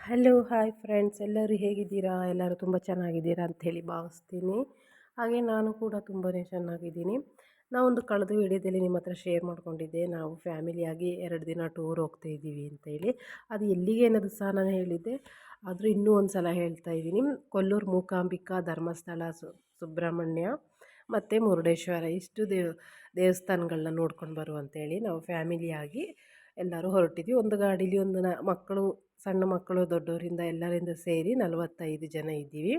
Hello hi friends, ಎಲ್ಲರೂ ಹೇಗಿದ್ದೀರಾ? ಎಲ್ಲರೂ ತುಂಬ ಚೆನ್ನಾಗಿದ್ದೀರಾ ಅಂಥೇಳಿ ಭಾವಿಸ್ತೀನಿ. ಹಾಗೆ ನಾನು ಕೂಡ ತುಂಬಾ ಚೆನ್ನಾಗಿದ್ದೀನಿ. ನಾವೊಂದು ಕಳೆದ ವಿಡಿಯೋದಲ್ಲಿ ನಿಮ್ಮ ಹತ್ರ ಶೇರ್ ಮಾಡ್ಕೊಂಡಿದ್ದೆ, ನಾವು ಫ್ಯಾಮಿಲಿಯಾಗಿ 2 ದಿನ ಟೂರ್ ಹೋಗ್ತಾ ಇದ್ದೀವಿ ಅಂತೇಳಿ. ಅದು ಎಲ್ಲಿಗೆ ಅನ್ನೋದು ಸಹ ನಾನು ಹೇಳಿದ್ದೆ, ಆದರೂ ಇನ್ನೂ ಒಂದು ಸಲ ಹೇಳ್ತಾ ಇದ್ದೀನಿ. ಕೊಲ್ಲೂರು ಮೂಕಾಂಬಿಕಾ, ಧರ್ಮಸ್ಥಳ, ಸುಬ್ರಹ್ಮಣ್ಯ ಮತ್ತು ಮುರುಡೇಶ್ವರ ಇಷ್ಟು ದೇವಸ್ಥಾನಗಳನ್ನ ನೋಡ್ಕೊಂಡು ಬರುವಂತೇಳಿ ನಾವು ಫ್ಯಾಮಿಲಿಯಾಗಿ ಎಲ್ಲರೂ ಹೊರಟಿದ್ವಿ. ಒಂದು ಗಾಡೀಲಿ ಒಂದು ಮಕ್ಕಳು, ಸಣ್ಣ ಮಕ್ಕಳು, ದೊಡ್ಡವರಿಂದ ಎಲ್ಲರಿಂದ ಸೇರಿ 45 ಜನ ಇದ್ದೀವಿ.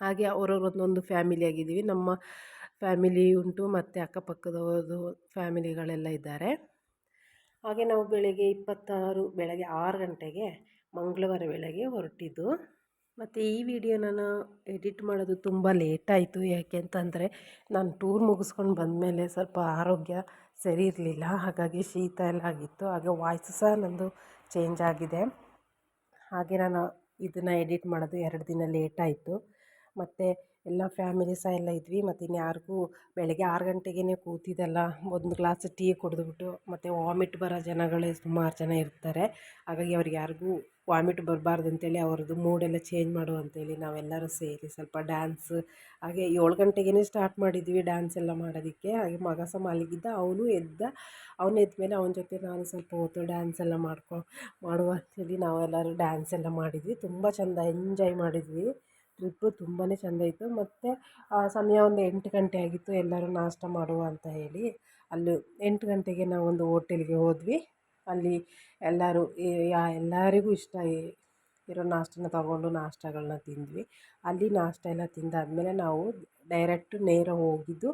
ಹಾಗೆ ಅವರವರೊಂದೊಂದು ಫ್ಯಾಮಿಲಿ ಆಗಿದ್ದೀವಿ. ನಮ್ಮ ಫ್ಯಾಮಿಲಿ ಉಂಟು ಮತ್ತು ಅಕ್ಕಪಕ್ಕದವ್ರದ್ದು ಫ್ಯಾಮಿಲಿಗಳೆಲ್ಲ ಇದ್ದಾರೆ. ಹಾಗೆ ನಾವು ಬೆಳಗ್ಗೆ 6 ಗಂಟೆಗೆ ಮಂಗಳವಾರ ಬೆಳಗ್ಗೆ ಹೊರಟಿದ್ದು. ಮತ್ತು ಈ ವಿಡಿಯೋ ನಾನು ಎಡಿಟ್ ಮಾಡೋದು ತುಂಬ ಲೇಟಾಯಿತು. ಯಾಕೆ ಅಂತಂದರೆ ನಾನು ಟೂರ್ ಮುಗಿಸ್ಕೊಂಡು ಬಂದಮೇಲೆ ಸ್ವಲ್ಪ ಆರೋಗ್ಯ ಸರಿ ಇರಲಿಲ್ಲ, ಹಾಗಾಗಿ ಶೀತ ಎಲ್ಲ ಆಗಿತ್ತು. ಹಾಗೆ ವಾಯ್ಸ್ ಸಹ ನಂದು ಚೇಂಜ್ ಆಗಿದೆ. ಹಾಗೆ ನಾನು ಇದನ್ನು ಎಡಿಟ್ ಮಾಡೋದು 2 ದಿನ ಲೇಟಾಯಿತು. ಮತ್ತು ಎಲ್ಲ ಫ್ಯಾಮಿಲಿ ಸಹ ಎಲ್ಲ ಇದ್ವಿ. ಮತ್ತು ಇನ್ಯಾರಿಗೂ ಬೆಳಗ್ಗೆ 6 ಗಂಟೆಗೇ ಕೂತಿದ್ದಲ್ಲ, ಒಂದು ಗ್ಲಾಸ್ ಟೀ ಕುಡಿದ್ಬಿಟ್ಟು ಮತ್ತು ವಾಮಿಟ್ ಬರೋ ಜನಗಳೇ ಸುಮಾರು ಜನ ಇರ್ತಾರೆ. ಹಾಗಾಗಿ ಅವ್ರಿಗೆ ಯಾರಿಗೂ ವಾಮಿಟ್ ಬರಬಾರ್ದು ಅಂತೇಳಿ ಅವ್ರದ್ದು ಮೂಡೆಲ್ಲ ಚೇಂಜ್ ಮಾಡು ಅಂತೇಳಿ ನಾವೆಲ್ಲರೂ ಸೇರಿ ಸ್ವಲ್ಪ ಡ್ಯಾನ್ಸ್, ಹಾಗೆ 7 ಗಂಟೆಗೇ ಸ್ಟಾರ್ಟ್ ಮಾಡಿದ್ವಿ ಡ್ಯಾನ್ಸ್ ಎಲ್ಲ ಮಾಡೋದಕ್ಕೆ. ಹಾಗೆ ಮಗ ಸಹ ಮಲಗಿದ್ದ, ಅವನು ಎದ್ದ ಮೇಲೆ ಅವನ ಜೊತೆ ನಾನು ಸ್ವಲ್ಪ ಹೊತ್ತು ಡ್ಯಾನ್ಸ್ ಎಲ್ಲ ಮಾಡುವ ಅಂತೇಳಿ ನಾವೆಲ್ಲರೂ ಡ್ಯಾನ್ಸ್ ಎಲ್ಲ ಮಾಡಿದ್ವಿ. ತುಂಬ ಚೆಂದ ಎಂಜಾಯ್ ಮಾಡಿದ್ವಿ. ಟ್ರಿಪ್ಪು ತುಂಬಾ ಚೆಂದ ಇತ್ತು. ಮತ್ತು ಸಮಯ ಒಂದು 8 ಗಂಟೆ ಆಗಿತ್ತು, ಎಲ್ಲರೂ ನಾಷ್ಟ ಮಾಡುವ ಅಂತ ಹೇಳಿ. ಅಲ್ಲಿ 8 ಗಂಟೆಗೆ ನಾವೊಂದು ಹೋಟೆಲ್ಗೆ ಹೋದ್ವಿ. ಅಲ್ಲಿ ಎಲ್ಲರೂ ಎಲ್ಲರಿಗೂ ಇಷ್ಟ ಇರೋ ನಾಷ್ಟನ ತಗೊಂಡು ನಾಷ್ಟಗಳನ್ನ ತಿಂದ್ವಿ. ಅಲ್ಲಿ ನಾಷ್ಟ ಎಲ್ಲ ತಿಂದಾದಮೇಲೆ ನಾವು ನೇರ ಹೋಗಿದ್ದು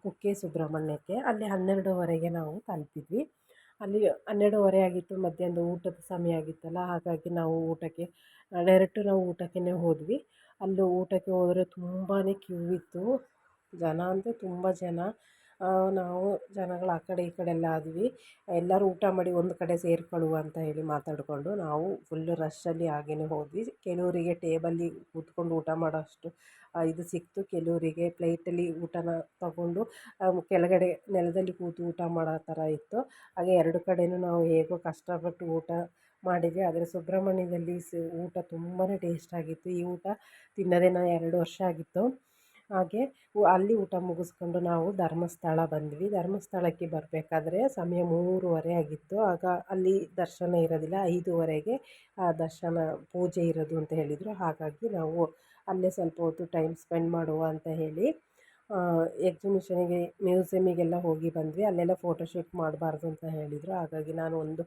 ಕುಕ್ಕೆ ಸುಬ್ರಹ್ಮಣ್ಯಕ್ಕೆ. ಅಲ್ಲಿ 12:30ಗೆ ನಾವು ತಲುಪಿದ್ವಿ. ಅಲ್ಲಿ 12:30 ಆಗಿತ್ತು, ಮಧ್ಯಾಹ್ನದ ಊಟದ ಸಮಯ ಆಗಿತ್ತಲ್ಲ, ಹಾಗಾಗಿ ನಾವು ನಾವು ಊಟಕ್ಕೇ ಹೋದ್ವಿ. ಅಲ್ಲಿ ಊಟಕ್ಕೆ ಹೋದರೆ ತುಂಬಾ ಕ್ಯೂ ಇತ್ತು, ಜನ ಅಂದರೆ ತುಂಬ ಜನ. ನಾವು ಜನಗಳು ಆ ಕಡೆ ಈ ಕಡೆ ಎಲ್ಲ ಆದ್ವಿ. ಎಲ್ಲರೂ ಊಟ ಮಾಡಿ ಒಂದು ಕಡೆ ಸೇರಿಕೊಳ್ಳುವ ಅಂತ ಹೇಳಿ ಮಾತಾಡಿಕೊಂಡು ನಾವು ಫುಲ್ಲು ರಶ್ಶಲ್ಲಿ ಹಾಗೇ ಹೋದ್ವಿ. ಕೆಲವರಿಗೆ ಟೇಬಲ್ಲಿ ಕೂತ್ಕೊಂಡು ಊಟ ಮಾಡೋಷ್ಟು ಇದು ಸಿಕ್ತು, ಕೆಲವರಿಗೆ ಪ್ಲೇಟಲ್ಲಿ ಊಟನ ತಗೊಂಡು ಕೆಳಗಡೆ ನೆಲದಲ್ಲಿ ಕೂತು ಊಟ ಮಾಡೋ ಥರ ಇತ್ತು. ಹಾಗೆ 2 ಕಡೆಯೂ ನಾವು ಹೇಗೋ ಕಷ್ಟಪಟ್ಟು ಊಟ ಮಾಡಿದ್ವಿ. ಆದರೆ ಸುಬ್ರಹ್ಮಣ್ಯದಲ್ಲಿ ಊಟ ತುಂಬಾ ಟೇಸ್ಟಾಗಿತ್ತು. ಈ ಊಟ ತಿನ್ನೋದೇ ನಾನು 2 ವರ್ಷ ಆಗಿತ್ತು. ಹಾಗೆ ಅಲ್ಲಿ ಊಟ ಮುಗಿಸ್ಕೊಂಡು ನಾವು ಧರ್ಮಸ್ಥಳ ಬಂದ್ವಿ. ಧರ್ಮಸ್ಥಳಕ್ಕೆ ಬರಬೇಕಾದ್ರೆ ಸಮಯ 3:30 ಆಗಿತ್ತು. ಆಗ ಅಲ್ಲಿ ದರ್ಶನ ಇರೋದಿಲ್ಲ, 5:30ಗೆ ದರ್ಶನ ಪೂಜೆ ಇರೋದು ಅಂತ ಹೇಳಿದರು. ಹಾಗಾಗಿ ನಾವು ಅಲ್ಲೇ ಸ್ವಲ್ಪ ಹೊತ್ತು ಟೈಮ್ ಸ್ಪೆಂಡ್ ಮಾಡುವ ಅಂತ ಹೇಳಿ ಮ್ಯೂಸಿಯಮಿಗೆಲ್ಲ ಹೋಗಿ ಬಂದ್ವಿ. ಅಲ್ಲೆಲ್ಲ ಫೋಟೋಶೂಟ್ ಮಾಡಬಾರ್ದು ಅಂತ ಹೇಳಿದರು. ಹಾಗಾಗಿ ನಾನು ಒಂದು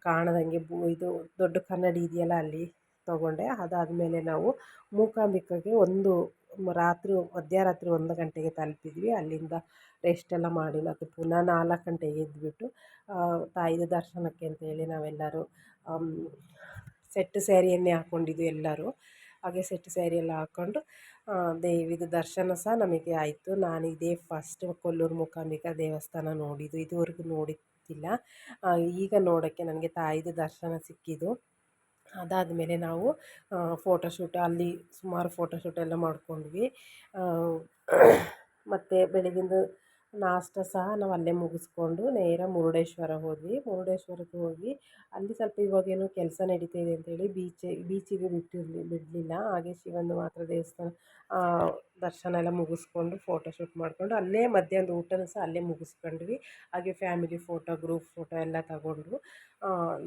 ಕಾಣದಂಗೆ ಇದು ದೊಡ್ಡ ಕನ್ನಡಿ ಇದೆಯಲ್ಲ, ಅಲ್ಲಿ ತೊಗೊಂಡೆ. ಅದಾದಮೇಲೆ ನಾವು ಮೂಕಾಂಬಿಕೆಗೆ ಮಧ್ಯರಾತ್ರಿ 1 ಗಂಟೆಗೆ ತಲುಪಿದ್ವಿ. ಅಲ್ಲಿಂದ ರೆಸ್ಟ್ ಎಲ್ಲ ಮಾಡಿ ಮತ್ತು ಪುನಃ 4 ಗಂಟೆಗೆ ಎದ್ದುಬಿಟ್ಟು ತಾಯಿದು ದರ್ಶನಕ್ಕೆ ಅಂತೇಳಿ ನಾವೆಲ್ಲರೂ ಸೆಟ್ ಸ್ಯಾರಿಯನ್ನೇ ಹಾಕ್ಕೊಂಡಿದ್ವಿ ಎಲ್ಲರೂ. ಹಾಗೆ ಸೆಟ್ ಸ್ಯಾರಿ ಎಲ್ಲ ಹಾಕ್ಕೊಂಡು ದೇವಿದು ದರ್ಶನ ಸಹ ನಮಗೆ ಆಯಿತು. ನಾನು ಇದೇ ಫಸ್ಟ್ ಕೊಲ್ಲೂರು ಮೂಕಾಂಬಿಕಾ ದೇವಸ್ಥಾನ ನೋಡಿದ್ದು, ಇದುವರೆಗೂ ನೋಡಿದ್ದಿಲ್ಲ. ಈಗ ನೋಡೋಕ್ಕೆ ನನಗೆ ತಾಯಿದು ದರ್ಶನ ಸಿಕ್ಕಿದ್ದು. ಅದಾದಮೇಲೆ ನಾವು ಫೋಟೋಶೂಟ್ ಅಲ್ಲಿ ಸುಮಾರು ಫೋಟೋಶೂಟ್ ಎಲ್ಲ ಮಾಡ್ಕೊಂಡ್ವಿ. ಮತ್ತು ಬೆಳಗಿಂದು ನಾಷ್ಟ ಸಹ ನಾವು ಅಲ್ಲೇ ಮುಗಿಸ್ಕೊಂಡು ನೇರ ಮುರುಡೇಶ್ವರ ಹೋದ್ವಿ. ಮುರುಡೇಶ್ವರಕ್ಕೆ ಹೋಗಿ ಅಲ್ಲಿ ಸ್ವಲ್ಪ ಇವಾಗೇನೋ ಕೆಲಸ ನಡೀತಾಯಿದೆ ಅಂತೇಳಿ ಬೀಚಿಗೆ ಬಿಡಲಿಲ್ಲ. ಹಾಗೆ ಶಿವಂದು ಮಾತ್ರ ದೇವಸ್ಥಾನ ದರ್ಶನ ಎಲ್ಲ ಮುಗಿಸ್ಕೊಂಡು ಫೋಟೋಶೂಟ್ ಮಾಡಿಕೊಂಡು ಅಲ್ಲೇ ಮಧ್ಯಾಹ್ನದ ಊಟನೂ ಸಹ ಅಲ್ಲೇ ಮುಗಿಸ್ಕೊಂಡ್ವಿ. ಹಾಗೆ ಫ್ಯಾಮಿಲಿ ಫೋಟೋ, ಗ್ರೂಪ್ ಫೋಟೋ ಎಲ್ಲ ತಗೊಂಡು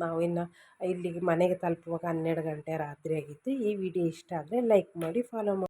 ನಾವು ಇನ್ನು ಇಲ್ಲಿಗೆ ಮನೆಗೆ ತಲುಪುವಾಗ 12 ಗಂಟೆ ರಾತ್ರಿ ಆಗಿತ್ತು. ಈ ವಿಡಿಯೋ ಇಷ್ಟ ಆದರೆ ಲೈಕ್ ಮಾಡಿ, ಫಾಲೋ ಮಾಡಿ.